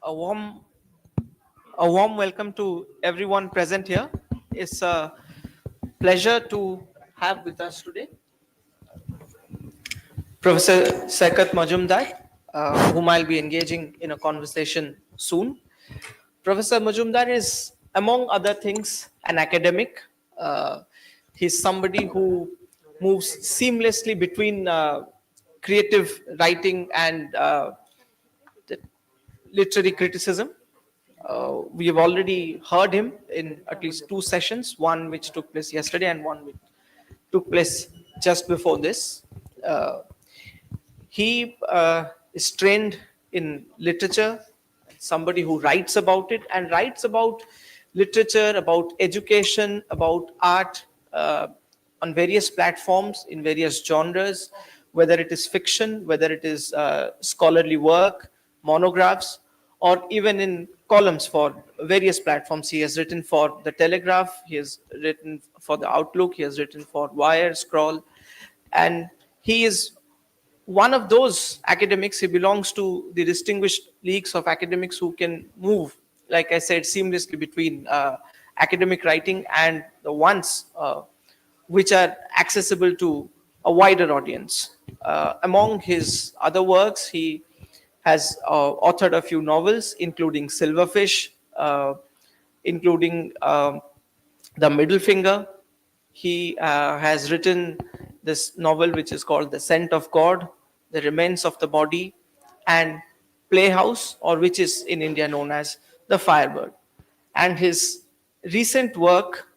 A warm welcome to everyone present here. It's a pleasure to have with us today Professor Saikat Majumdar, whom I'll be engaging in a conversation soon. Professor Majumdar is, among other things, an academic. Uh, he's somebody who moves seamlessly between creative writing and literary criticism. We have already heard him in at least two sessions, one which took place yesterday and one which took place just before this. Uh, he is trained in literature, somebody who writes about it and writes about literature, about education, about art on various platforms in various genres, whether it is fiction, whether it is scholarly work, monographs, or even in columns for various platforms. He has written for The Telegraph, he has written for The Outlook, he has written for Wire, Scroll, and he is one of those academics. He belongs to the distinguished leagues of academics who can move, like I said, seamlessly between academic writing and the ones which are accessible to a wider audience. Among his other works, he has authored a few novels, including Silverfish, including The Middle Finger. He has written this novel which is called The Scent of God, The Remains of the Body, and Playhouse, or which is in India known as The Firebird. And his recent work,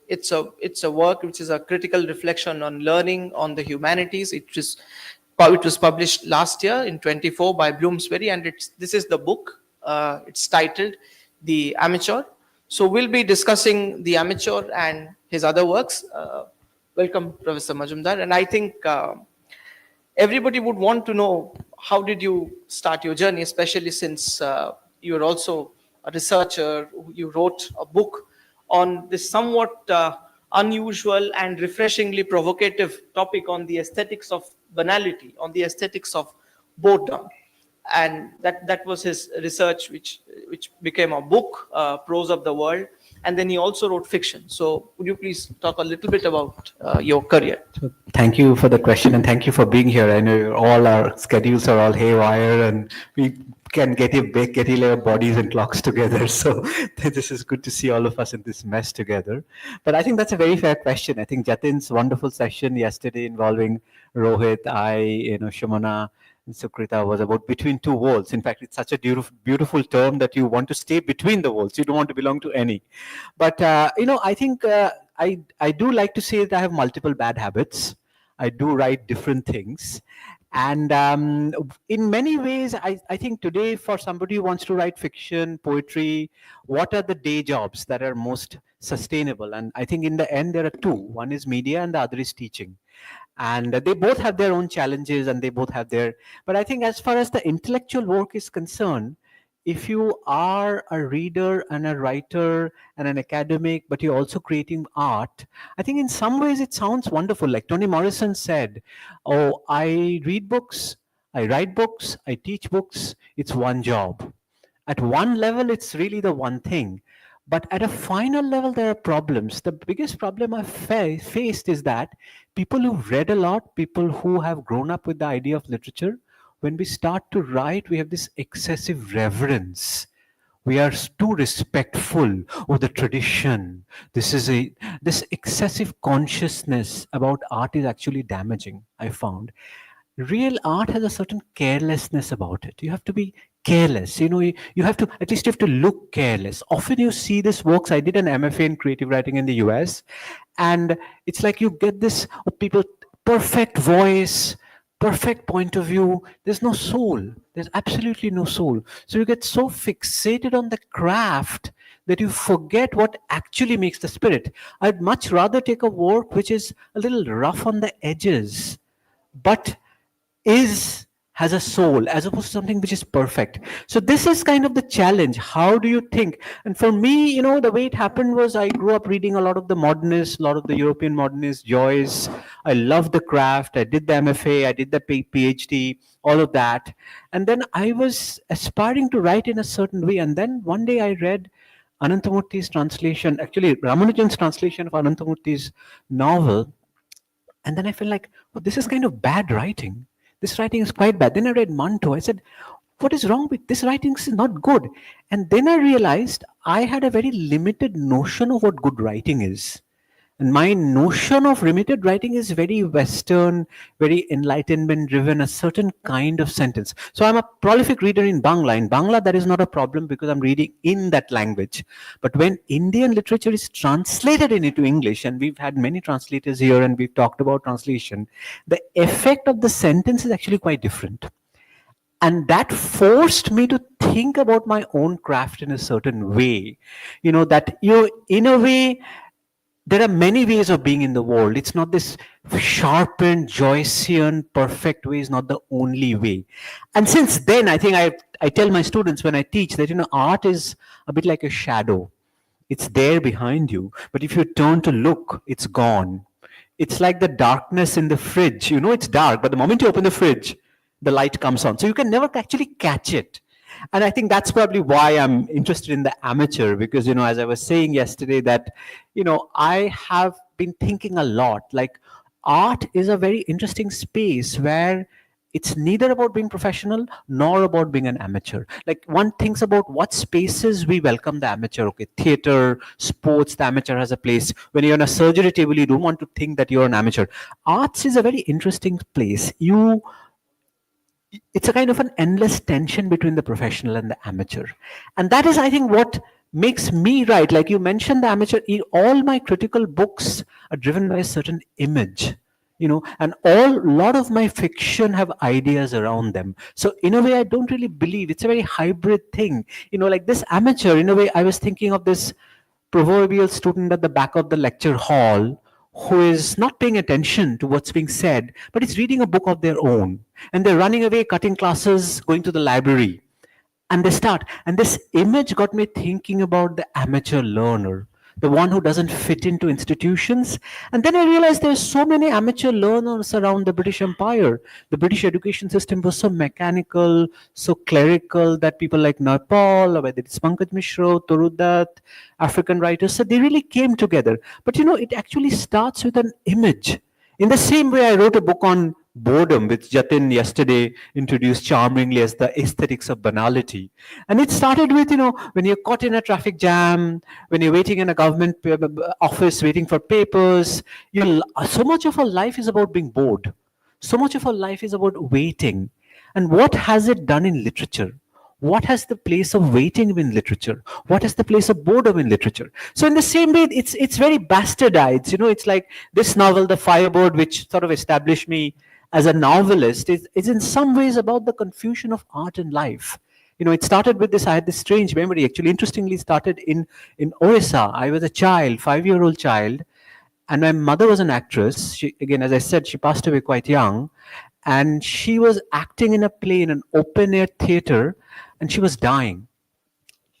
it's a work which is a critical reflection on learning, on the humanities. It was published last year in 24 by Bloomsbury, and this is the book. It's titled The Amateur. So we'll be discussing The Amateur and his other works. Welcome, Professor Majumdar. And I think everybody would want to know, how did you start your journey, especially since you're also a researcher. You wrote a book on this somewhat unusual and refreshingly provocative topic on the aesthetics of banality, on the aesthetics of boredom. And that was his research, which became a book, Prose of the World. And then he also wrote fiction. So would you please talk a little bit about your career? So thank you for the question, and thank you for being here. I know all our schedules are all haywire, and we can get our bodies and clocks together. So this is good to see all of us in this mess together. But I think that's a very fair question. I think Jatin's wonderful session yesterday involving Rohit, Shimona, and Sukrita was about between two walls. In fact, it's such a beautiful term that you want to stay between the walls. You don't want to belong to any. But I think I do like to say that I have multiple bad habits. I do write different things. And in many ways, I think today for somebody who wants to write fiction, poetry, what are the day jobs that are most sustainable? And I think in the end, there are two. One is media and the other is teaching. And they both have their own challenges, and they both have their, but I think as far as the intellectual work is concerned, if you are a reader and a writer and an academic, but you're also creating art, I think in some ways it sounds wonderful. Like Toni Morrison said, oh, I read books, I write books, I teach books, it's one job. At one level, it's really the one thing. But at a final level, there are problems. The biggest problem I've faced is that people who've read a lot, people who have grown up with the idea of literature, when we start to write, we have this excessive reverence. We are too respectful of the tradition. This excessive consciousness about art is actually damaging, I found. Real art has a certain carelessness about it. You have to be careless. You have to, at least you have to look careless. Often you see this works. I did an MFA in creative writing in the US, and it's like you get this people, perfect voice, perfect point of view. There's no soul. There's absolutely no soul. So you get so fixated on the craft that you forget what actually makes the spirit. I'd much rather take a work which is a little rough on the edges, but has a soul as opposed to something which is perfect. So this is kind of the challenge. How do you think? And for me, the way it happened was I grew up reading a lot of the modernists, a lot of the European modernists, Joyce. I loved the craft. I did the MFA, I did the PhD, all of that. And then I was aspiring to write in a certain way. And then one day I read Anantamurthy's translation, actually Ramanujan's translation of Anantamurthy's novel, and then I felt like, oh, this is kind of bad writing. This writing is quite bad. Then I read Manto. I said, what is wrong with this writing? Is not good. And then I realized I had a very limited notion of what good writing is. And my notion of limited writing is very Western, very enlightenment driven, a certain kind of sentence. So I'm a prolific reader in Bangla. In Bangla, that is not a problem because I'm reading in that language. But when Indian literature is translated into English, and we've had many translators here and we've talked about translation, the effect of the sentence is actually quite different. And that forced me to think about my own craft in a certain way. That in a way, there are many ways of being in the world. It's not this sharpened, Joycean, perfect way is not the only way. And since then, I think I tell my students when I teach that art is a bit like a shadow. It's there behind you, but if you turn to look, it's gone. It's like the darkness in the fridge. It's dark, but the moment you open the fridge, the light comes on. So you can never actually catch it. And I think that's probably why I'm interested in the amateur, because as I was saying yesterday, that I have been thinking a lot, like art is a very interesting space where it's neither about being professional nor about being an amateur. Like one thinks about what spaces we welcome the amateur. Okay, theater, sports, the amateur has a place. When you're on a surgery table, you don't want to think that you're an amateur. Arts is a very interesting place. It's a kind of an endless tension between the professional and the amateur. And that is, I think, what makes me write. Like you mentioned, the amateur, all my critical books are driven by a certain image. And a lot of my fiction have ideas around them. So in a way, I don't really believe it's a very hybrid thing. Like this amateur, in a way, I was thinking of this proverbial student at the back of the lecture hall who is not paying attention to what's being said, but is reading a book of their own. And they're running away, cutting classes, going to the library. And they start. And this image got me thinking about the amateur learner, the one who doesn't fit into institutions. And then I realized there's so many amateur learners around the British Empire. The British education system was so mechanical, so clerical that people like Naipaul, or whether it's Pankaj Mishra, Torudat, African writers, so they really came together. But it actually starts with an image. In the same way, I wrote a book on boredom, which Jatin yesterday introduced charmingly as the aesthetics of banality. And it started with, when you're caught in a traffic jam, when you're waiting in a government office, waiting for papers, so much of our life is about being bored. So much of our life is about waiting. And what has it done in literature? What has the place of waiting in literature? What is the place of boredom in literature? So in the same way, it's very bastardized. It's like this novel, The Firebird, which sort of established me as a novelist, is in some ways about the confusion of art and life. It started with this. I had this strange memory. Actually, interestingly, started in Orissa. I was a child, 5-year-old child, and my mother was an actress. She, again, as I said, she passed away quite young, and she was acting in a play in an open air theater, and she was dying.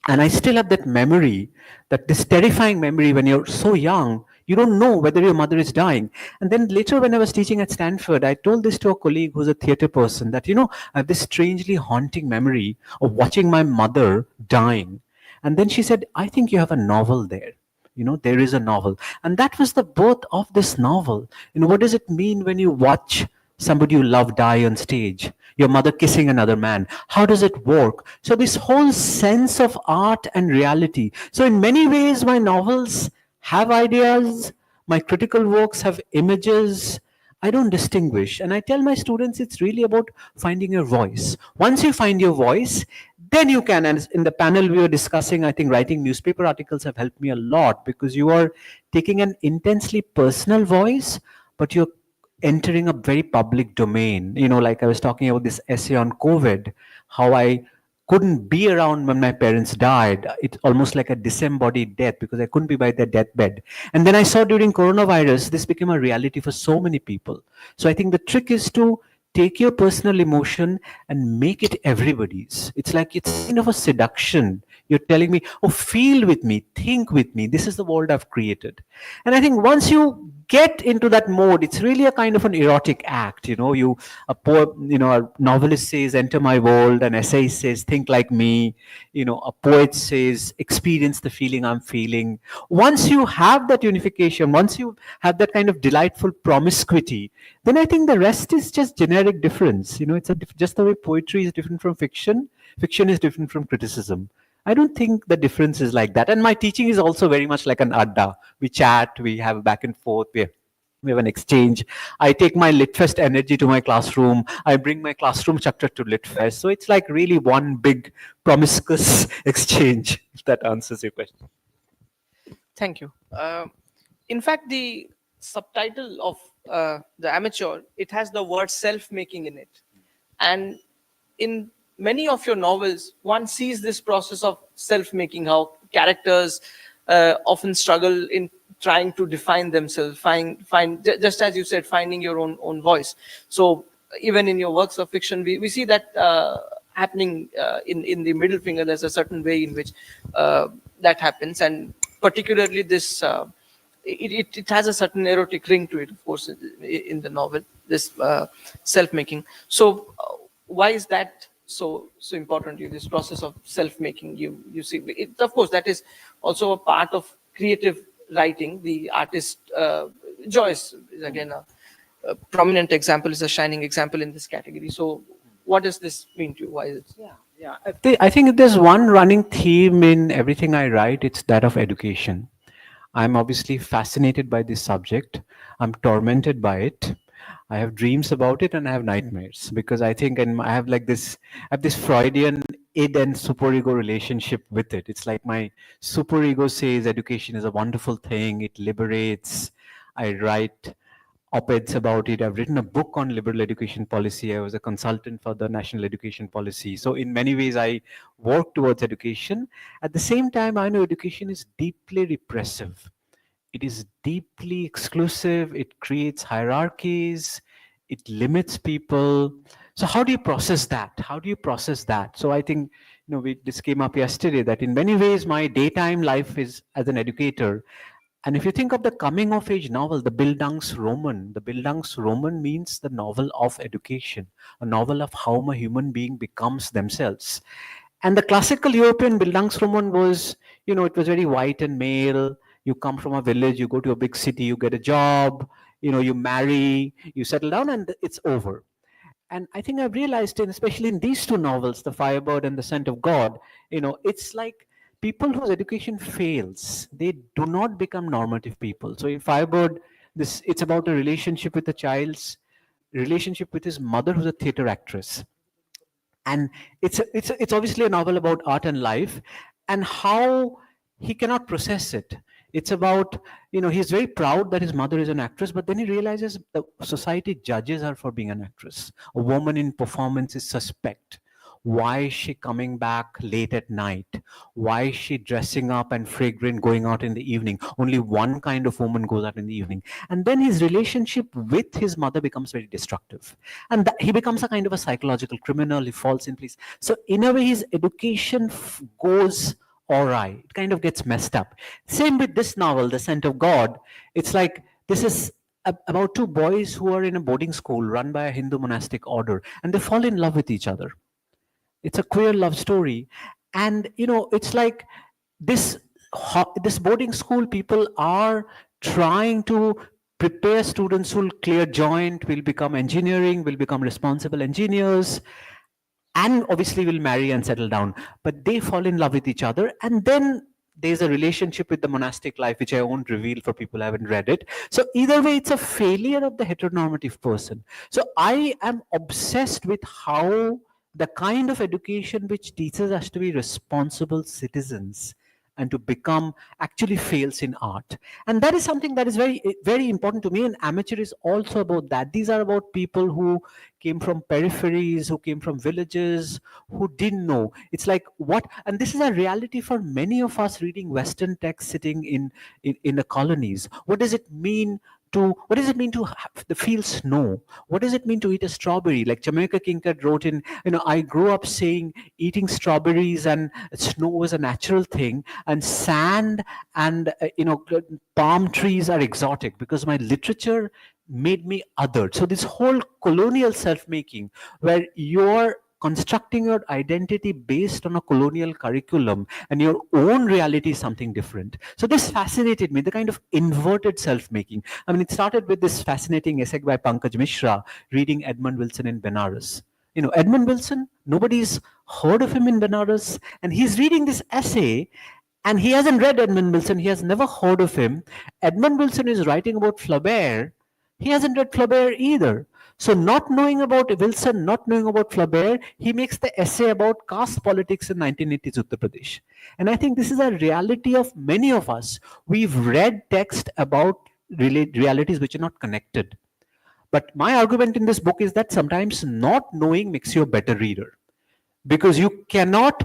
And I still have that memory, that this terrifying memory when you're so young, you don't know whether your mother is dying. And then later, when I was teaching at Stanford, I told this to a colleague who's a theater person that, I have this strangely haunting memory of watching my mother dying. And then she said, I think you have a novel there. There is a novel. And that was the birth of this novel. What does it mean when you watch somebody you love die on stage? Your mother kissing another man. How does it work? So this whole sense of art and reality. So in many ways, my novels have ideas. My critical works have images. I don't distinguish. And I tell my students it's really about finding your voice. Once you find your voice, then you can. And in the panel we were discussing, I think writing newspaper articles have helped me a lot, because you are taking an intensely personal voice, but you're entering a very public domain. Like I was talking about this essay on COVID, how I couldn't be around when my parents died. It's almost like a disembodied death because I couldn't be by their deathbed. And then I saw during coronavirus, this became a reality for so many people. So I think the trick is to take your personal emotion and make it everybody's. It's like it's kind of a seduction. You're telling me, oh, feel with me, think with me. This is the world I've created. And I think once you get into that mode, it's really a kind of an erotic act. A poet, a novelist says, enter my world. An essayist says, think like me. A poet says, experience the feeling I'm feeling. Once you have that unification, once you have that kind of delightful promiscuity, then I think the rest is just generic difference. It's just the way poetry is different from fiction. Fiction is different from criticism. I don't think the difference is like that. And my teaching is also very much like an adda. We chat, we have back and forth, we have an exchange. I take my Litfest energy to my classroom. I bring my classroom chapter to Litfest. So it's like really one big promiscuous exchange, if that answers your question. Thank you. In fact, the subtitle of the Amateur, it has the word self-making in it, and in many of your novels, one sees this process of self-making, how characters often struggle in trying to define themselves, just as you said, finding your own voice. So even in your works of fiction, we see that happening in the middle finger. There's a certain way in which that happens, and particularly this it has a certain erotic ring to it, of course, in the novel, this self-making. So why is that so important to you, this process of self-making? You see it, of course, that is also a part of creative writing. The artist Joyce is again a prominent example, is a shining example in this category. So what does this mean to you? Why is it? Yeah. I think if there's one running theme in everything I write, it's that of education. I'm obviously fascinated by this subject. I'm tormented by it. I have dreams about it and I have nightmares because I think, and I have this Freudian id and superego relationship with it. It's like my superego says education is a wonderful thing. It liberates. I write op-eds about it. I've written a book on liberal education policy. I was a consultant for the national education policy. So in many ways, I work towards education. At the same time, I know education is deeply repressive. It is deeply exclusive. It creates hierarchies. It limits people. So how do you process that? How do you process that? So I think, this came up yesterday that in many ways, my daytime life is as an educator. And if you think of the coming of age novel, the Bildungsroman means the novel of education, a novel of how a human being becomes themselves. And the classical European Bildungsroman was, it was very white and male. You come from a village, you go to a big city, you get a job, you marry, you settle down, and it's over. And I think I've realized, especially in these two novels, The Firebird and The Scent of God, it's like people whose education fails, they do not become normative people. So in Firebird, it's about a relationship with a child's relationship with his mother, who's a theater actress. And it's obviously a novel about art and life and how he cannot process it. It's about, he's very proud that his mother is an actress, but then he realizes the society judges her for being an actress. A woman in performance is suspect. Why is she coming back late at night? Why is she dressing up and fragrant going out in the evening? Only one kind of woman goes out in the evening. And then his relationship with his mother becomes very destructive. And he becomes a kind of a psychological criminal. He falls in place. So in a way, his education goes awry. It kind of gets messed up. Same with this novel, The Scent of God. It's like this is about two boys who are in a boarding school run by a Hindu monastic order, and they fall in love with each other. It's a queer love story, and it's like this this boarding school people are trying to prepare students who will clear joint, will become engineering, will become responsible engineers, and obviously will marry and settle down. But they fall in love with each other, and then there's a relationship with the monastic life, which I won't reveal for people who haven't read it. So either way, it's a failure of the heteronormative person. So I am obsessed with how the kind of education which teaches us to be responsible citizens and to become actually fails in art. And that is something that is very, very important to me. And Amateur is also about that. These are about people who came from peripheries, who came from villages, who didn't know. It's like what, and this is a reality for many of us reading Western texts sitting in the colonies. What does it mean to what does it mean to feel snow? What does it mean to eat a strawberry? Like Jamaica Kincaid wrote in, I grew up saying eating strawberries and snow was a natural thing, and sand and palm trees are exotic because my literature made me othered. So this whole colonial self-making, where you're constructing your identity based on a colonial curriculum and your own reality is something different. So this fascinated me, the kind of inverted self-making. I mean, it started with this fascinating essay by Pankaj Mishra reading Edmund Wilson in Benares. Edmund Wilson, nobody's heard of him in Benares, and he's reading this essay, and he hasn't read Edmund Wilson, he has never heard of him. Edmund Wilson is writing about Flaubert, he hasn't read Flaubert either. So, not knowing about Wilson, not knowing about Flaubert, he makes the essay about caste politics in 1980s Uttar Pradesh. And I think this is a reality of many of us. We've read text about realities which are not connected. But my argument in this book is that sometimes not knowing makes you a better reader, because you cannot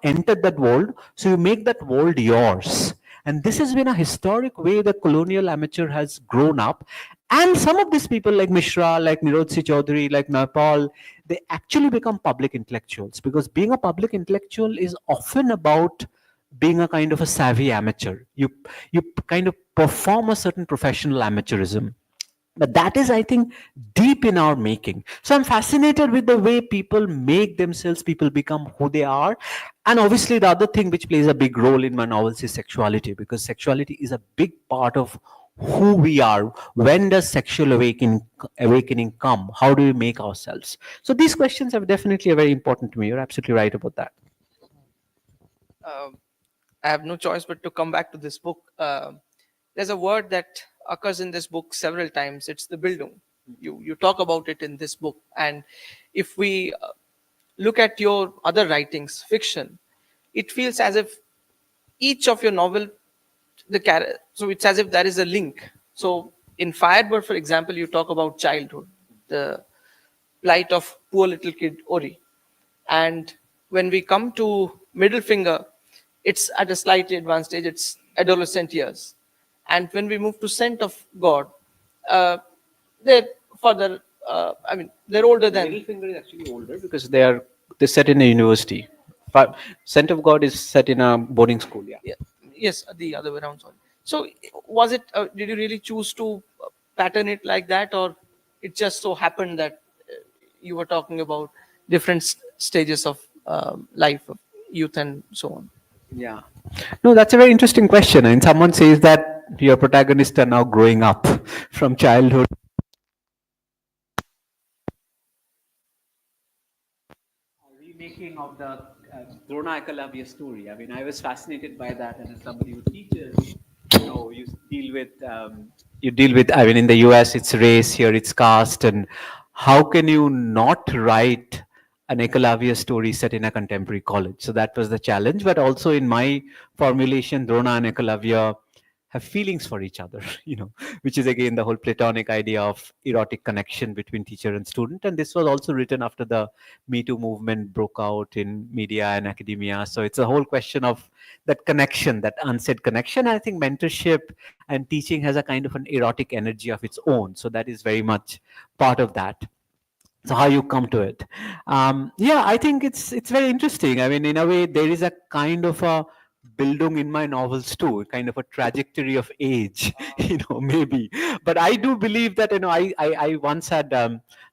enter that world, so you make that world yours. And this has been a historic way the colonial amateur has grown up. And some of these people like Mishra, like Nirod Chaudhary, like Napal, they actually become public intellectuals, because being a public intellectual is often about being a kind of a savvy amateur. You kind of perform a certain professional amateurism, but that is, I think, deep in our making. So I'm fascinated with the way people make themselves, people become who they are. And obviously the other thing which plays a big role in my novels is sexuality, because sexuality is a big part of who we are. When does sexual awakening come? How do we make ourselves? So these questions are definitely very important to me. You're absolutely right about that. Um, I have no choice but to come back to this book. There's a word that occurs in this book several times. It's the Bildung. You talk about it in this book, and if we look at your other writings, fiction, it feels as if each of your novel, so it's as if there is a link. So in Firebird, for example, you talk about childhood, the plight of poor little kid Ori, and when we come to Middle Finger, it's at a slightly advanced stage. It's adolescent years, and when we move to Scent of God, uh, they're further. I mean, they're older Middle than. finger is actually older because they're set in a university. Scent of God is set in a boarding school. Yeah. Yeah, yes, the other way around. Sorry. So, was it? Did you really choose to pattern it like that, or it just so happened that you were talking about different stages of life, of youth, and so on? Yeah. No, that's a very interesting question. And someone says that your protagonists are now growing up from childhood. Remaking of the Drona Ekalavya story. I mean, I was fascinated by that, and as somebody who teaches, you deal with I mean, in the US, it's race, here it's caste, and how can you not write an Ekalavya story set in a contemporary college? So that was the challenge. But also in my formulation, Drona and Ekalavya have feelings for each other, which is again the whole Platonic idea of erotic connection between teacher and student. And this was also written after the Me Too movement broke out in media and academia. So it's a whole question of that connection, that unsaid connection. I think mentorship and teaching has a kind of an erotic energy of its own. So that is very much part of that. So how you come to it? Yeah, I think it's very interesting. I mean, in a way, there is a kind of a Bildung in my novels too, kind of a trajectory of age, maybe. But I do believe that, I once had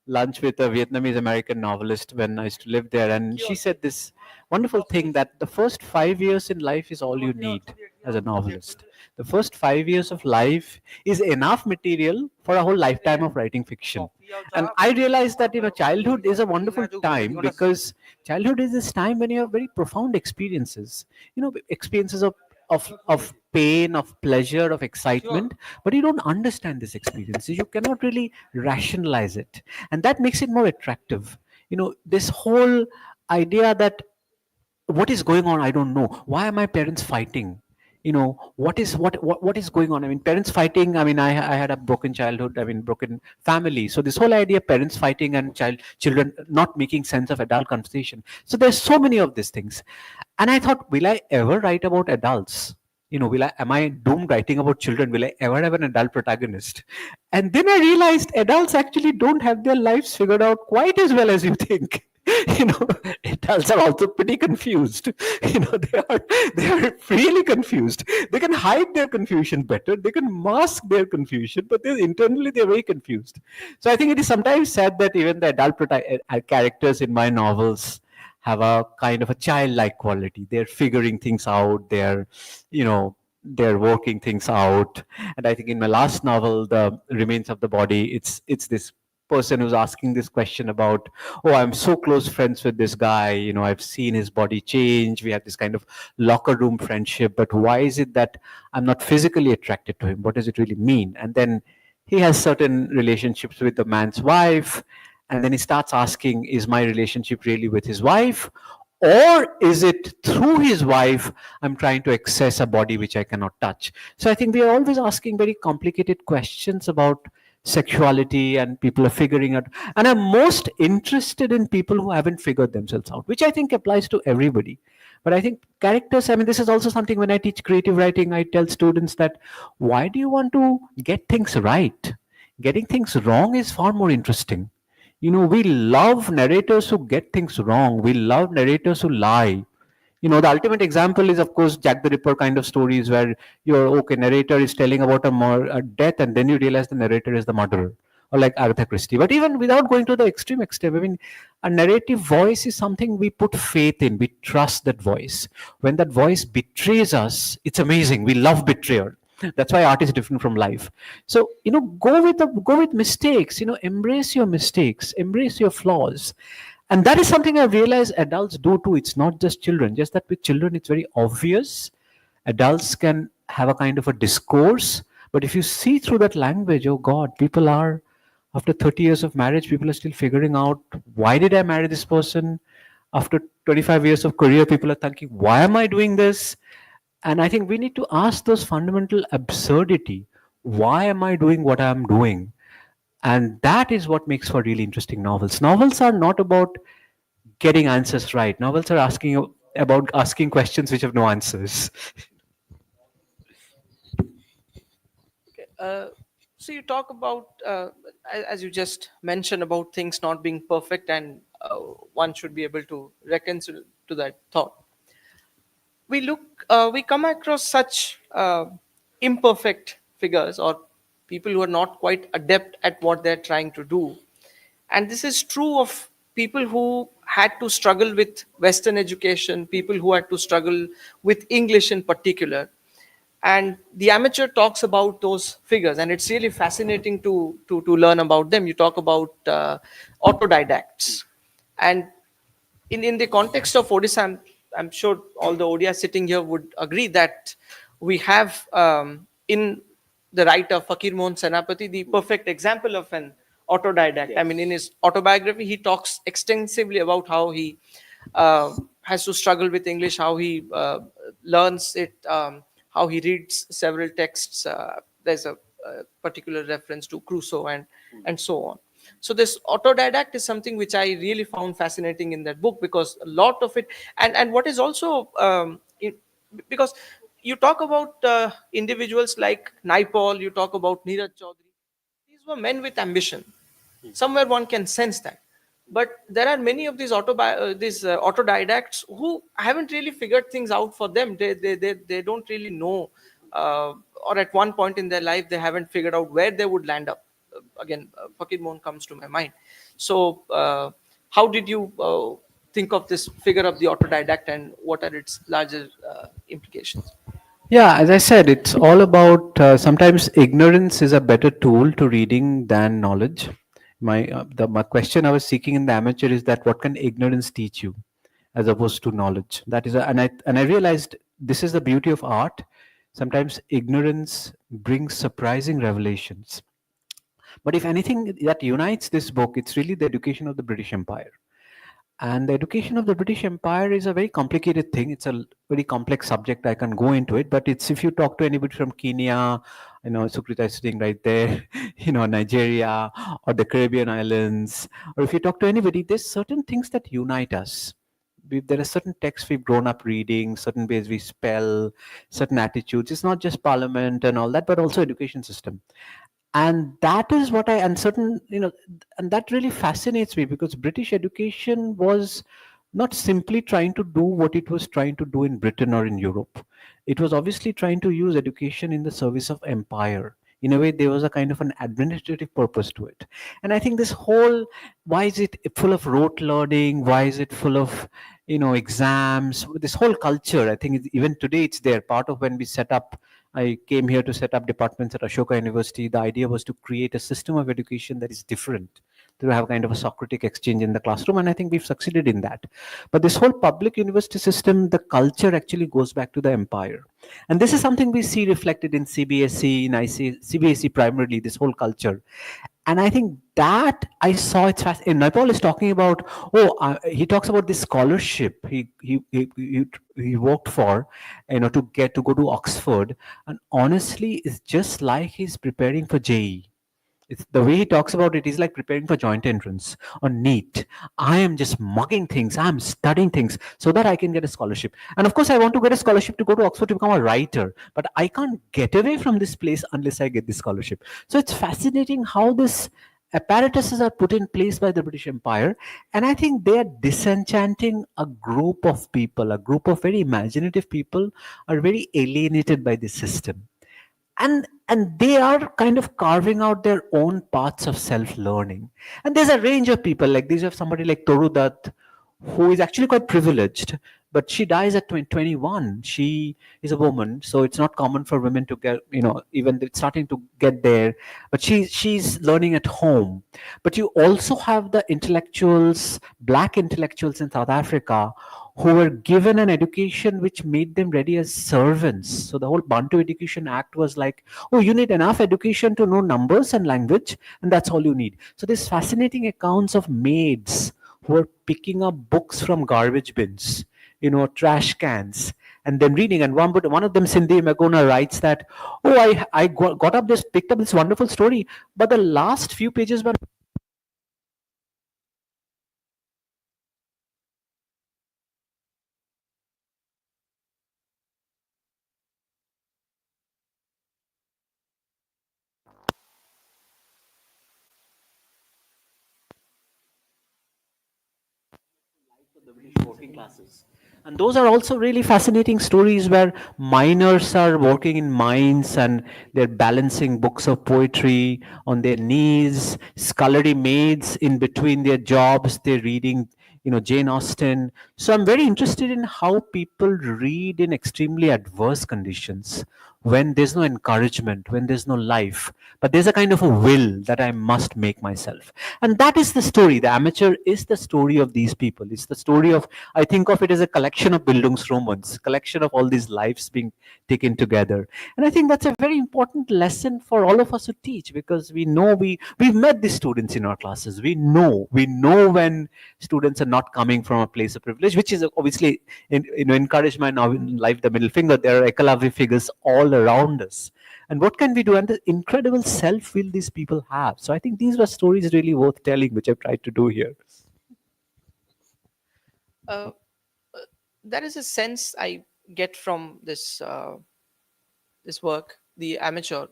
lunch with a Vietnamese American novelist when I used to live there, and she said this wonderful thing that the first 5 years in life is all you need as a novelist. The first 5 years of life is enough material for a whole lifetime of writing fiction. And I realized that, childhood is a wonderful time, because childhood is this time when you have very profound experiences, experiences of pain, of pleasure, of excitement, but you don't understand these experiences. You cannot really rationalize it. And that makes it more attractive. This whole idea that what is going on, I don't know. Why are my parents fighting? What is going on? I mean, parents fighting. I mean, I had a broken childhood. I mean, broken family. So this whole idea, parents fighting and children not making sense of adult conversation. So there's so many of these things. And I thought, will I ever write about adults? Will I, am I doomed writing about children? Will I ever have an adult protagonist? And then I realized adults actually don't have their lives figured out quite as well as you think. you know Adults are also pretty confused. They are really confused. They can hide their confusion better, they can mask their confusion, but internally they're very confused. So I think it is sometimes said that even the characters in my novels have a kind of a childlike quality. They're figuring things out, you know they're working things out. And I think in my last novel, The Remains of the Body, it's this person who's asking this question about, oh, I'm so close friends with this guy, I've seen his body change, we have this kind of locker room friendship, but why is it that I'm not physically attracted to him? What does it really mean? And then he has certain relationships with the man's wife, and then he starts asking, is my relationship really with his wife, or is it through his wife I'm trying to access a body which I cannot touch? So I think we are always asking very complicated questions about sexuality, and people are figuring out. And I'm most interested in people who haven't figured themselves out, which I think applies to everybody. But I think characters, I mean, this is also something when I teach creative writing, I tell students that why do you want to get things right? Getting things wrong is far more interesting. We love narrators who get things wrong. We love narrators who lie. The ultimate example is, of course, Jack the Ripper kind of stories where your okay narrator is telling about a death, and then you realize the narrator is the murderer, or like Agatha Christie. But even without going to the extreme extent, I mean, a narrative voice is something we put faith in. We trust that voice. When that voice betrays us, it's amazing. We love betrayal. That's why art is different from life. So go with mistakes. Embrace your mistakes, embrace your flaws. And that is something I've realized adults do too. It's not just children, just that with children it's very obvious. Adults can have a kind of a discourse, but if you see through that language, oh God, people are, after 30 years of marriage, people are still figuring out, why did I marry this person? After 25 years of career, people are thinking, why am I doing this? And I think we need to ask those fundamental absurdity. Why am I doing what I'm doing? And that is what makes for really interesting novels. Novels are not about getting answers right. Novels are asking questions which have no answers. Okay. So you talk about, as you just mentioned, about things not being perfect, and one should be able to reconcile to that thought. We come across such imperfect figures, or people who are not quite adept at what they're trying to do. And this is true of people who had to struggle with Western education, people who had to struggle with English in particular. And the amateur talks about those figures, and it's really fascinating to learn about them. You talk about autodidacts, and in the context of Odisha, I'm sure all the Odias sitting here would agree that we have in the writer Fakir Mohan Senapati the perfect example of an autodidact. I mean, in his autobiography, he talks extensively about how he has to struggle with English, how he learns it, how he reads several texts. There's a particular reference to Crusoe and so on. So this autodidact is something which I really found fascinating in that book, because a lot of it, and what is also because you talk about individuals like Naipaul, you talk about Neeraj Chaudhary. These were men with ambition. Somewhere one can sense that. But there are many of these autodidacts who haven't really figured things out for them. They don't really know, or at one point in their life they haven't figured out where they would land up. Again, Fakir Mohan comes to my mind. So how did you think of this figure of the autodidact, and what are its larger implications? Yeah, as I said, it's all about sometimes ignorance is a better tool to reading than knowledge. My question I was seeking in the amateur is that what can ignorance teach you as opposed to knowledge? That is, and I realized this is the beauty of art. Sometimes ignorance brings surprising revelations. But if anything that unites this book, it's really the education of the British Empire. And the education of the British Empire is a very complicated thing. It's a very complex subject. I can go into it, but it's if you talk to anybody from Kenya, Sukrita is sitting right there, Nigeria or the Caribbean islands, or if you talk to anybody, there's certain things that unite us. there are certain texts we've grown up reading, certain ways we spell, certain attitudes. It's not just parliament and all that, but also education system. And that is what I uncertain, and that really fascinates me, because British education was not simply trying to do what it was trying to do in Britain or in Europe. It was obviously trying to use education in the service of empire. In a way, there was a kind of an administrative purpose to it. And I think this whole, why is it full of rote learning? Why is it full of, exams? This whole culture, I think even today it's there. Part of when we set up, I came here to set up departments at Ashoka University. The idea was to create a system of education that is different, to have kind of a Socratic exchange in the classroom, and I think we've succeeded in that. But this whole public university system, the culture actually goes back to the empire, and this is something we see reflected in CBSE, in IC, CBSE primarily. This whole culture, and I think that I saw it's fast. And Nepal is talking about, he talks about this scholarship he worked for, to get to go to Oxford, and honestly, it's just like he's preparing for JE. It's the way he talks about it is like preparing for joint entrance or NEET. I am just mugging things. I'm studying things so that I can get a scholarship. And of course, I want to get a scholarship to go to Oxford to become a writer. But I can't get away from this place unless I get this scholarship. So it's fascinating how this apparatuses are put in place by the British Empire. And I think they are disenchanting a group of people, a group of very imaginative people are very alienated by this system, and they are kind of carving out their own paths of self learning. And there's a range of people, like these, have somebody like Toru Dutt, who is actually quite privileged, but she dies at 21. She is a woman, so it's not common for women to get, even it's starting to get there, but she's learning at home. But you also have the intellectuals, black intellectuals in South Africa, who were given an education which made them ready as servants. So the whole Bantu Education Act was like, oh, you need enough education to know numbers and language, and that's all you need. So there's fascinating accounts of maids who are picking up books from garbage bins, trash cans, and then reading. And one of them, Cindy Magona, writes that, oh, I got up this, picked up this wonderful story, but the last few pages were of the British working classes. And those are also really fascinating stories where miners are working in mines and they're balancing books of poetry on their knees, scullery maids in between their jobs, they're reading, Jane Austen. So I'm very interested in how people read in extremely adverse conditions, when there's no encouragement, when there's no life, but there's a kind of a will that I must make myself. And that is the story. The amateur is the story of these people. It's the story of, I think of it as a collection of Bildungsromans, collection of all these lives being taken together. And I think that's a very important lesson for all of us to teach, because we know we've met these students in our classes. We know when students are not coming from a place of privilege, which is obviously encouragement. Now in life, the middle finger, there are Ekalavi figures all around us. And what can we do? And the incredible self will these people have. So I think these were stories really worth telling, which I've tried to do here. uh, there is a sense I get from this work, the amateur,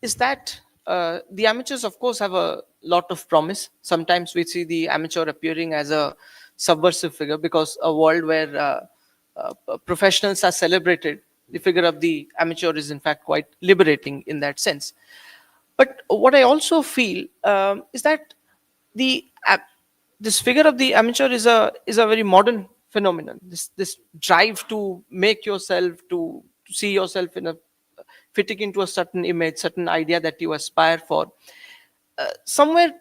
is that the amateurs, of course, have a lot of promise. Sometimes we see the amateur appearing as a subversive figure, because a world where professionals are celebrated, the figure of the amateur is in fact quite liberating in that sense. But what I also feel is that the this figure of the amateur is a very modern phenomenon. This drive to make yourself, to see yourself in a fitting into a certain image, certain idea that you aspire for. Somewhere,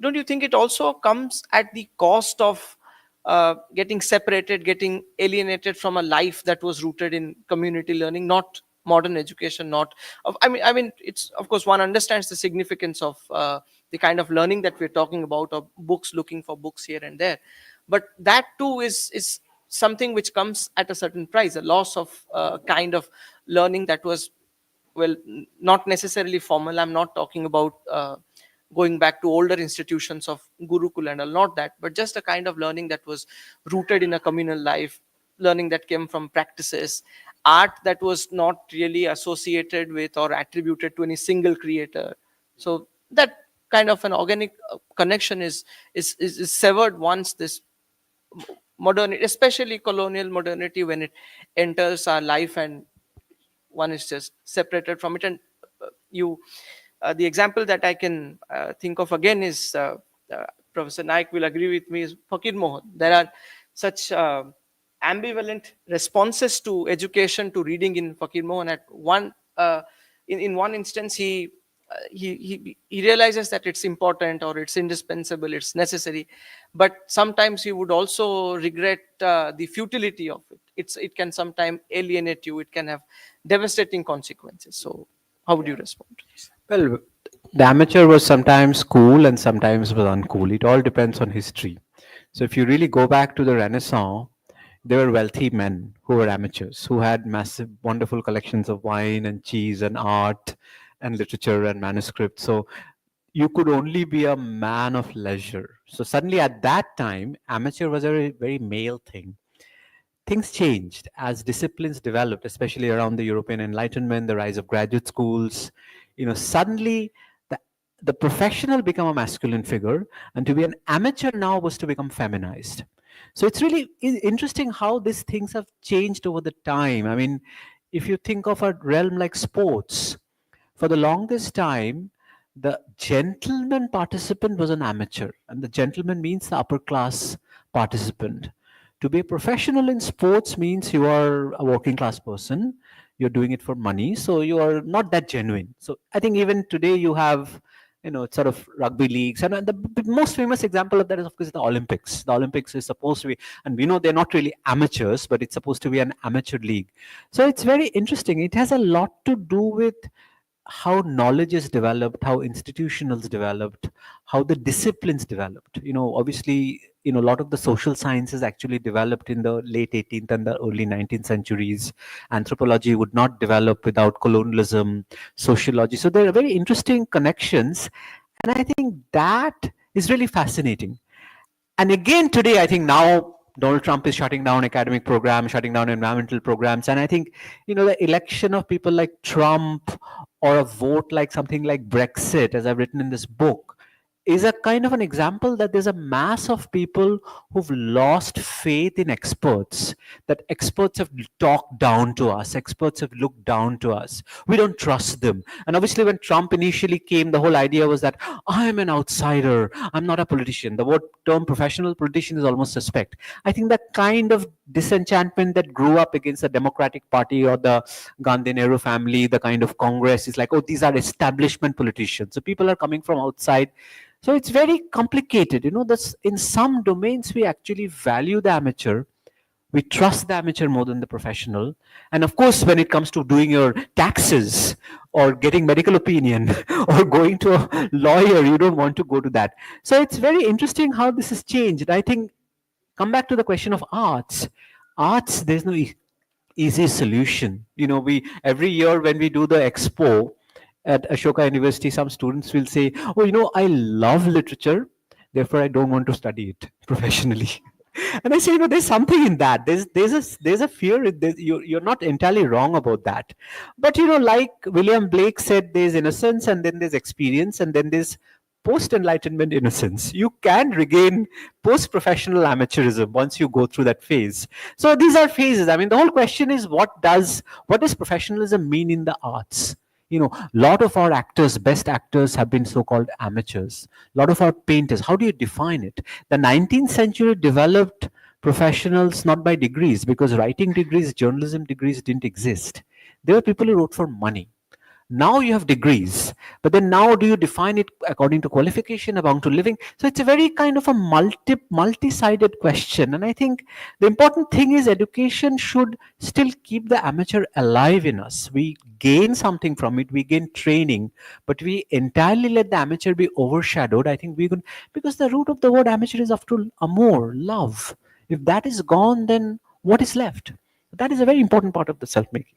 don't you think it also comes at the cost of getting separated, getting alienated from a life that was rooted in community learning, not modern education? Not I mean it's, of course, one understands the significance of the kind of learning that we're talking about, of books, looking for books here and there, but that too is something which comes at a certain price, a loss of kind of learning that was, well, not necessarily formal. I'm not talking about going back to older institutions of Gurukul and all, not that, but just a kind of learning that was rooted in a communal life, learning that came from practices, art that was not really associated with or attributed to any single creator. So that kind of an organic connection is severed once this modernity, especially colonial modernity, when it enters our life and one is just separated from it. And you the example that I can think of again is Professor Naik will agree with me, is Fakir Mohan. There are such ambivalent responses to education, to reading in Fakir Mohan. At one in one instance, he realizes that it's important or it's indispensable, it's necessary, but sometimes he would also regret the futility of it. It can sometimes alienate you, it can have devastating consequences. So how would you respond to this? Well, the amateur was sometimes cool and sometimes was uncool. It all depends on history. So if you really go back to the Renaissance, there were wealthy men who were amateurs, who had massive, wonderful collections of wine and cheese and art and literature and manuscripts. So you could only be a man of leisure. So suddenly at that time, amateur was a very, very male thing. Things changed as disciplines developed, especially around the European Enlightenment, the rise of graduate schools. Suddenly the, the professional became a masculine figure, and to be an amateur now was to become feminized. So it's really interesting how these things have changed over the time. I mean, if you think of a realm like sports, for the longest time, the gentleman participant was an amateur, and the gentleman means the upper class participant. To be a professional in sports means you are a working class person, you're doing it for money, so you are not that genuine. So I think even today you have, sort of rugby leagues, and the most famous example of that is, of course, the Olympics. The Olympics is supposed to be, and we know they're not really amateurs, but it's supposed to be an amateur league. So it's very interesting. It has a lot to do with how knowledge is developed, how institutionals developed, how the disciplines developed. Obviously, a lot of the social sciences actually developed in the late 18th and the early 19th centuries. Anthropology would not develop without colonialism, sociology. So there are very interesting connections. And I think that is really fascinating. And again, today, I think now Donald Trump is shutting down academic programs, shutting down environmental programs. And I think, the election of people like Trump or a vote like something like Brexit, as I've written in this book, is a kind of an example that there's a mass of people who've lost faith in experts, that experts have talked down to us, experts have looked down to us. We don't trust them. And obviously, when Trump initially came, the whole idea was that I'm an outsider, I'm not a politician. The word term professional politician is almost suspect. I think that kind of disenchantment that grew up against the Democratic Party or the Gandhi Nehru family, the kind of Congress, is like, oh, these are establishment politicians. So people are coming from outside. So it's very complicated. This, in some domains, we actually value the amateur. We trust the amateur more than the professional. And of course, when it comes to doing your taxes or getting medical opinion or going to a lawyer, you don't want to go to that. So it's very interesting how this has changed. I think, come back to the question of arts. Arts, there's no easy solution. We every year when we do the expo at Ashoka University, some students will say, "Oh, I love literature, therefore I don't want to study it professionally." And I say, there's something in that. There's a fear. You're not entirely wrong about that. But like William Blake said, there's innocence, and then there's experience, and then there's post enlightenment innocence. You can regain post professional amateurism once you go through that phase. So these are phases. I mean, the whole question is, what does professionalism mean in the arts? A lot of our actors, best actors, have been so-called amateurs. A lot of our painters, how do you define it? The 19th century developed professionals not by degrees, because writing degrees, journalism degrees didn't exist. There were people who wrote for money. Now you have degrees, but then now do you define it according to qualification, according to living? So it's a very kind of a multi-sided question. And I think the important thing is education should still keep the amateur alive in us. We gain something from it, we gain training, but we entirely let the amateur be overshadowed. I think we could, because the root of the word amateur is after all amour, love. If that is gone, then what is left? That is a very important part of the self-making.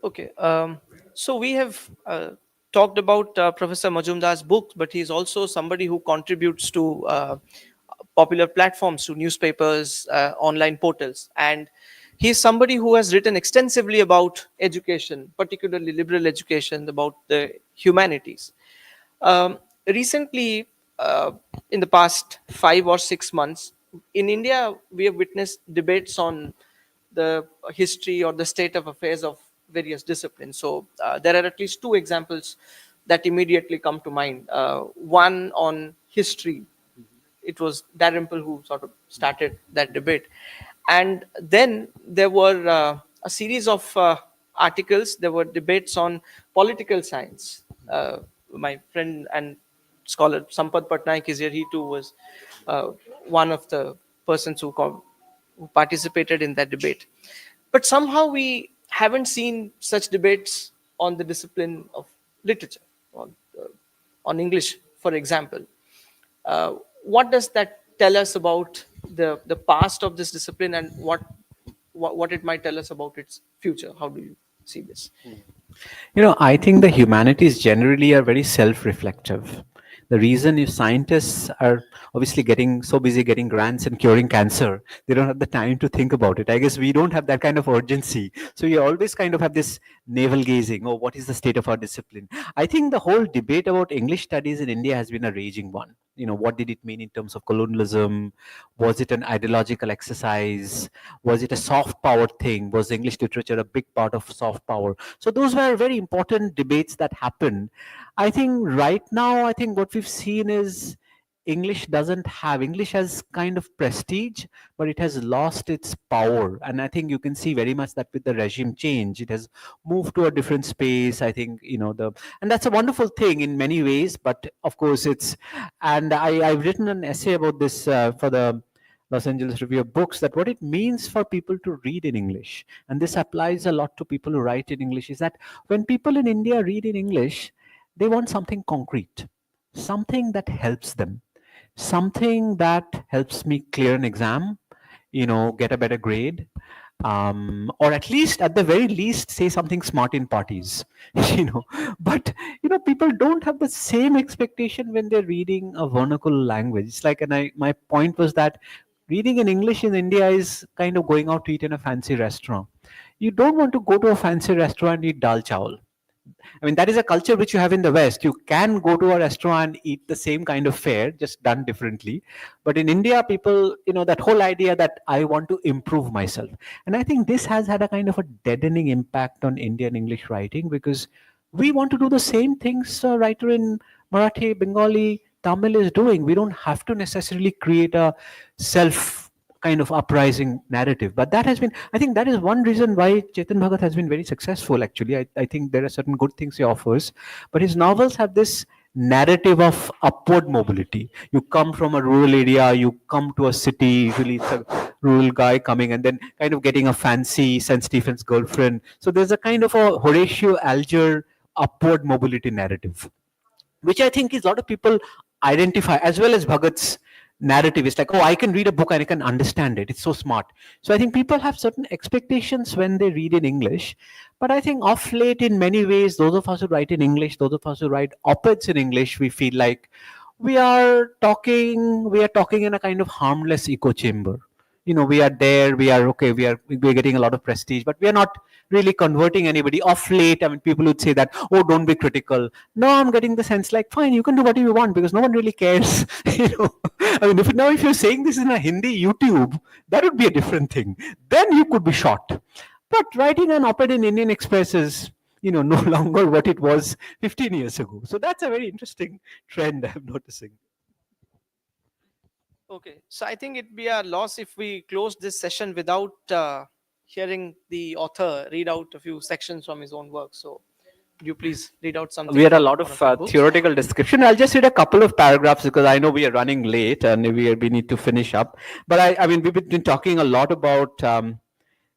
Okay. So we have talked about Professor Majumdar's books, but he's also somebody who contributes to popular platforms, to newspapers, online portals, and he's somebody who has written extensively about education, particularly liberal education, about the humanities. Recently, in the past 5 or 6 months, in India, we have witnessed debates on the history or the state of affairs of various disciplines. So there are at least two examples that immediately come to mind. One on history. It was Dalrymple who sort of started that debate. And then there were a series of articles, there were debates on political science. My friend and scholar Sampad Patnaik is here. He too was uh, one of the persons who participated in that debate. But somehow we haven't seen such debates on the discipline of literature, uh, on English, for example. What does that tell us about the past of this discipline, and what it might tell us about its future? How do you see this? I think the humanities generally are very self-reflective. The reason if scientists are obviously getting so busy getting grants and curing cancer, they don't have the time to think about it. I guess we don't have that kind of urgency. So you always kind of have this navel gazing, oh, what is the state of our discipline? I think the whole debate about English studies in India has been a raging one. What did it mean in terms of colonialism? Was it an ideological exercise? Was it a soft power thing? Was English literature a big part of soft power? So those were very important debates that happened. I think right now, I think what we've seen is English has kind of prestige, but it has lost its power. And I think you can see very much that with the regime change, it has moved to a different space. I think, and that's a wonderful thing in many ways, but of course and I've written an essay about this for the Los Angeles Review of Books, that what it means for people to read in English, and this applies a lot to people who write in English, is that when people in India read in English, they want something concrete, something that helps them, something that helps me clear an exam, get a better grade, or at the very least, say something smart in parties, you know. But people don't have the same expectation when they're reading a vernacular language. It's like, my point was that reading in English in India is kind of going out to eat in a fancy restaurant. You don't want to go to a fancy restaurant and eat dal chawal. I mean, that is a culture which you have in the West. You can go to a restaurant and eat the same kind of fare, just done differently. But in India, people, that whole idea that I want to improve myself. And I think this has had a kind of a deadening impact on Indian English writing, because we want to do the same things a writer in Marathi, Bengali, Tamil is doing. We don't have to necessarily create a self kind of uprising narrative. But that has been, I think that is one reason why Chetan Bhagat has been very successful, actually. I think there are certain good things he offers, but his novels have this narrative of upward mobility. You come from a rural area, you come to a city, usually it's a rural guy coming and then kind of getting a fancy St. Stephen's girlfriend. So there's a kind of a Horatio Alger upward mobility narrative, which I think is a lot of people identify, as well as Bhagat's narrative. It's like, oh, I can read a book and I can understand it. It's so smart. So I think people have certain expectations when they read in English. But I think of late, in many ways, those of us who write in English, those of us who write op-eds in English, we feel like we are talking in a kind of harmless echo chamber. We are there, we are okay, we're getting a lot of prestige, but we are not really converting anybody. Off late, I mean, people would say that, oh, don't be critical. No, I'm getting the sense like, fine, you can do whatever you want because no one really cares. I mean, if you're saying this in a Hindi YouTube, that would be a different thing. Then you could be shot. But writing an op-ed in Indian Express is, no longer what it was 15 years ago. So that's a very interesting trend I'm noticing. Okay, so I think it'd be a loss if we close this session without hearing the author read out a few sections from his own work. So, would you please read out We something had a from lot one of of your books? theoretical description. I'll just read a couple of paragraphs because I know we are running late and we need to finish up. But I mean, we've been talking a lot about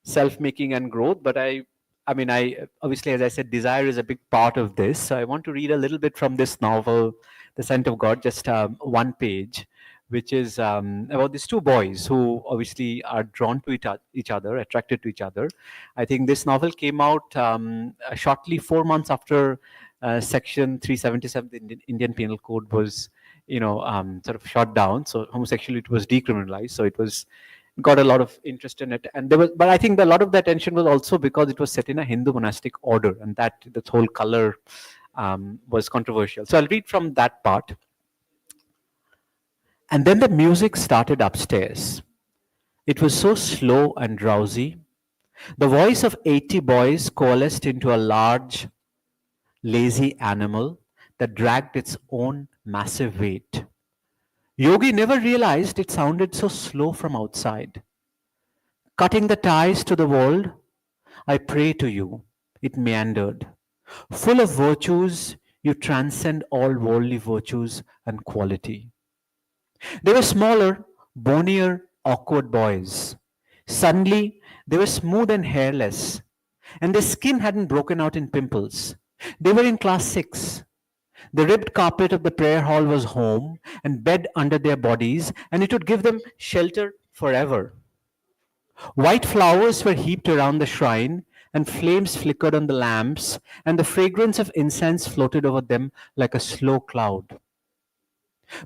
self-making and growth. But I obviously, as I said, desire is a big part of this. So I want to read a little bit from this novel, The Scent of God, just one page, which is about these two boys who obviously are drawn to each other, attracted to each other. I think this novel came out shortly 4 months after Section 377 of the Indian Penal Code was, sort of shot down. So homosexuality was decriminalized. So it was got a lot of interest in it, and there was, but I think a lot of the attention was also because it was set in a Hindu monastic order, and that the whole color was controversial. So I'll read from that part. And then the music started upstairs. It was so slow and drowsy. The voice of 80 boys coalesced into a large, lazy animal that dragged its own massive weight. Yogi never realized it sounded so slow from outside. Cutting the ties to the world, I pray to you, it meandered. Full of virtues, you transcend all worldly virtues and quality. They were smaller, bonier, awkward boys. Suddenly, they were smooth and hairless, and their skin hadn't broken out in pimples. They were in class 6. The ribbed carpet of the prayer hall was home and bed under their bodies, and it would give them shelter forever. White flowers were heaped around the shrine, and flames flickered on the lamps, and the fragrance of incense floated over them like a slow cloud.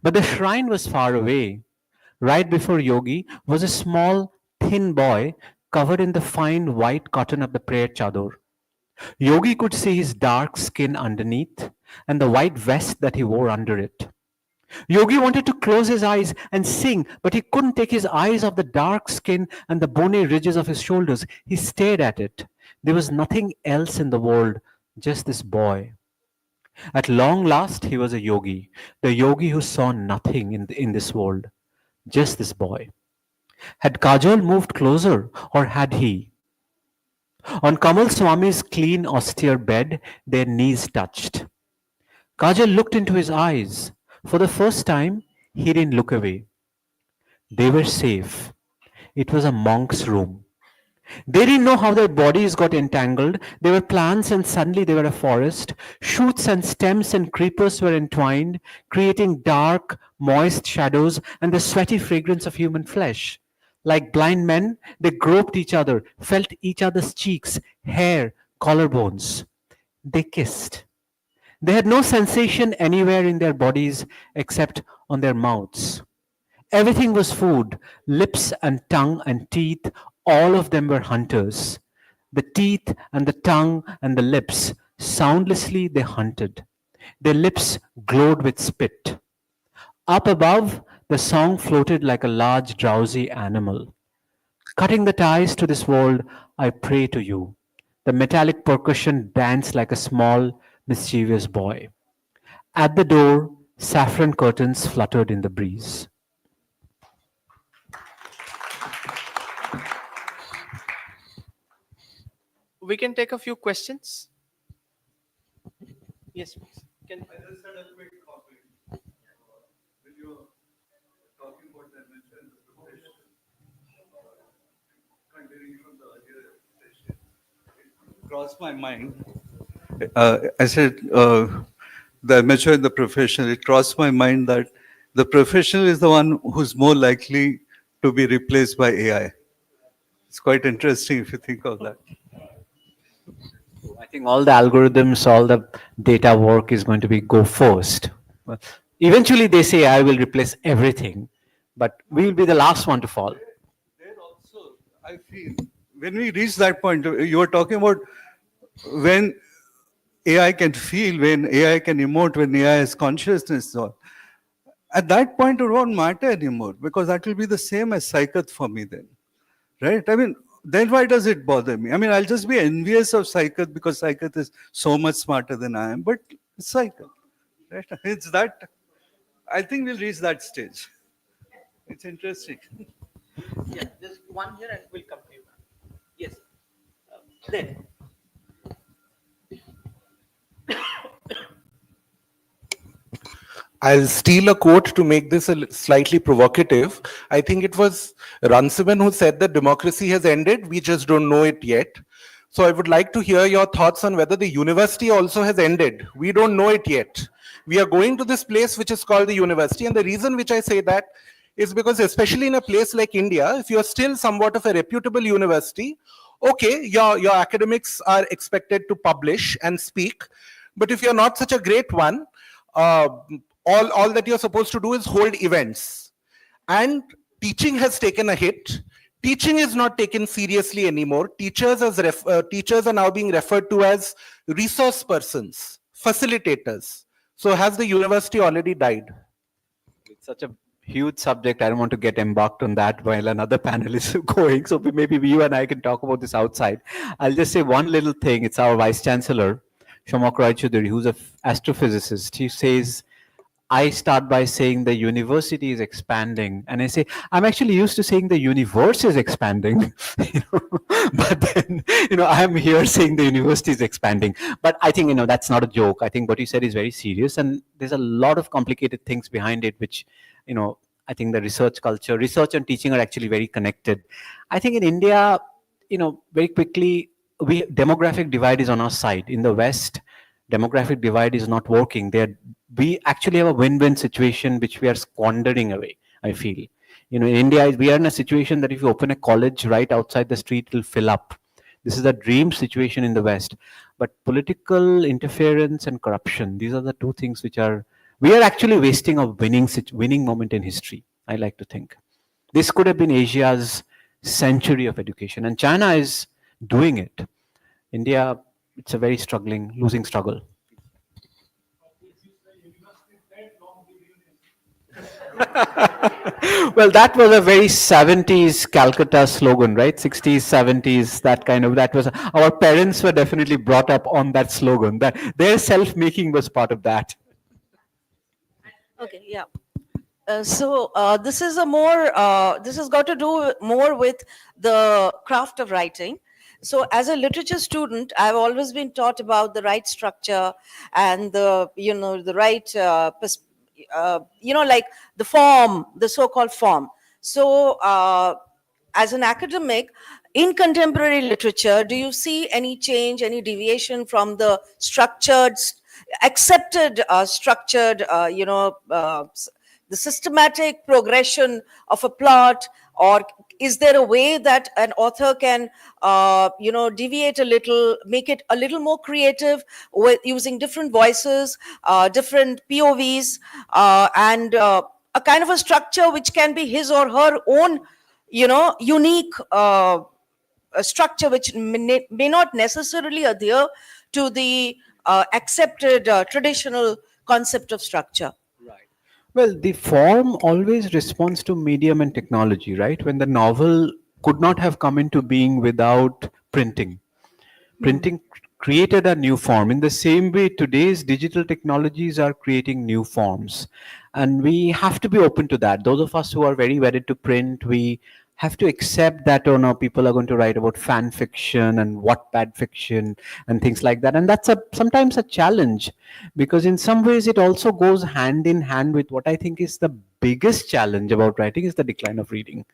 But the shrine was far away. Right before Yogi was a small, thin boy covered in the fine white cotton of the prayer chador. Yogi could see his dark skin underneath and the white vest that he wore under it. Yogi wanted to close his eyes and sing, but he couldn't take his eyes off the dark skin and the bony ridges of his shoulders. He stared at it. There was nothing else in the world, just this boy. At long last, he was a yogi, the yogi who saw nothing in this world, just this boy. Had Kajol moved closer, or had he? On Kamal Swami's clean, austere bed, their knees touched. Kajal looked into his eyes. For the first time, he didn't look away. They were safe. It was a monk's room. They didn't know how their bodies got entangled. They were plants and suddenly they were a forest. Shoots and stems and creepers were entwined, creating dark, moist shadows and the sweaty fragrance of human flesh. Like blind men, they groped each other, felt each other's cheeks, hair, collarbones. They kissed. They had no sensation anywhere in their bodies except on their mouths. Everything was food, lips and tongue and teeth, all of them were hunters. The teeth and the tongue and the lips, soundlessly they hunted. Their lips glowed with spit. Up above, the song floated like a large drowsy animal. Cutting the ties to this world, I pray to you. The metallic percussion danced like a small, mischievous boy. At the door, saffron curtains fluttered in the breeze. We can take a few questions. Yes, please. Can... I just had a quick comment. When you were talking about the nature and the profession, continuing from the earlier session, it crossed my mind. I said the amateur and the professional. It crossed my mind that the professional is the one who's more likely to be replaced by AI. It's quite interesting if you think of that. I think all the algorithms, all the data work is going to be go first. Well, eventually, they say I will replace everything, but we will be the last one to fall. There also, I feel, when we reach that point, you were talking about when AI can feel, when AI can emote, when AI has consciousness. So at that point, it won't matter anymore because that will be the same as psychoth for me then, right? I mean, then why does it bother me? I mean, I'll just be envious of psychoth because psychoth is so much smarter than I am, but it's psychoth, right? It's that, I think we'll reach that stage. It's interesting. Yeah, there's one here and we'll come to you. Yes. There. I'll steal a quote to make this slightly provocative. I think it was Runciman who said that democracy has ended. We just don't know it yet. So I would like to hear your thoughts on whether the university also has ended. We don't know it yet. We are going to this place which is called the university. And the reason which I say that is because, especially in a place like India, if you're still somewhat of a reputable university, okay, your academics are expected to publish and speak. But if you're not such a great one, uh, all that you're supposed to do is hold events. And teaching has taken a hit. Teaching is not taken seriously anymore. Teachers are now being referred to as resource persons, facilitators. So has the university already died? It's such a huge subject. I don't want to get embarked on that while another panel is going. So maybe you and I can talk about this outside. I'll just say one little thing. It's our Vice Chancellor, Shomak Roy Choudhury, who's an astrophysicist. He says, I start by saying the university is expanding, and I say I'm actually used to saying the universe is expanding, but then I'm here saying the university is expanding. But I think that's not a joke. I think what you said is very serious, and there's a lot of complicated things behind it, which I think the research culture, research and teaching are actually very connected. I think in India, very quickly, demographic divide is on our side. In the West, demographic divide is not working. We actually have a win-win situation which we are squandering away, I feel. In India, we are in a situation that if you open a college right outside the street, it will fill up. This is a dream situation in the West. But political interference and corruption, these are the two things we are actually wasting a winning moment in history, I like to think. This could have been Asia's century of education, and China is doing it. India, it's a very losing struggle. Well, that was a very 70s Calcutta slogan, right? 60s, 70s, that was, our parents were definitely brought up on that slogan. That their self-making was part of that. Okay, yeah. This is this has got to do more with the craft of writing. So as a literature student, I've always been taught about the right structure and the right, like the form, the so-called form. So as an academic, in contemporary literature, do you see any change, any deviation from the accepted, structured, the systematic progression of a plot, or is there a way that an author can deviate a little, make it a little more creative with using different voices, different povs, and a kind of a structure which can be his or her own unique a structure which may not necessarily adhere to the accepted traditional concept of structure? Well, the form always responds to medium and technology, right? When the novel could not have come into being without printing. Printing created a new form. In the same way, today's digital technologies are creating new forms. And we have to be open to that. Those of us who are very wedded to print, we have to accept that, oh no, people are going to write about fan fiction and Wattpad fiction and things like that. And that's sometimes a challenge, because in some ways it also goes hand in hand with what I think is the biggest challenge about writing is the decline of reading.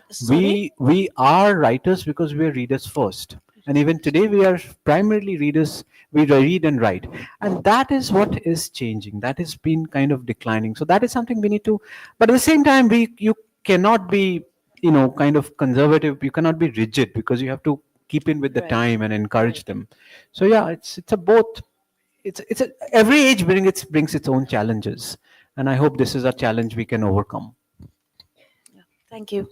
Sorry? We are writers because we are readers first, and even today we are primarily readers. We read and write, and that is what is changing. That has been kind of declining. So that is something we need to, but at the same time, you cannot be kind of conservative. You cannot be rigid, because you have to keep in with the Right. time and encourage them. So yeah, it's a both. Every age brings its own challenges, and I hope this is a challenge we can overcome. Thank you.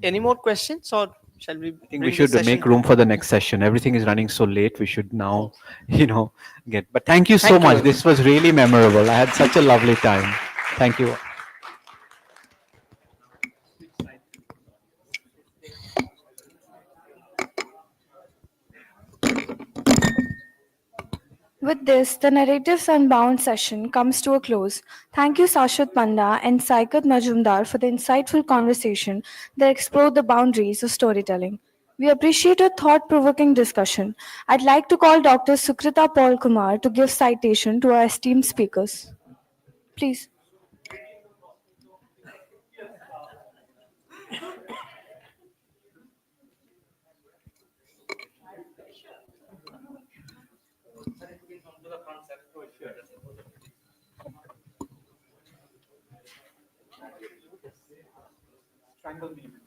Any more questions, or shall we? I think we should make room for the next session. Everything is running so late. We should now, get. But thank you so Thank you. much. This was really memorable. I had such a lovely time. Thank you. With this, the Narratives Unbound session comes to a close. Thank you, Sashwat Panda and Saikat Majumdar, for the insightful conversation that explored the boundaries of storytelling. We appreciate your thought-provoking discussion. I'd like to call Dr. Sukrita Paul Kumar to give citation to our esteemed speakers. Please. Strangle me.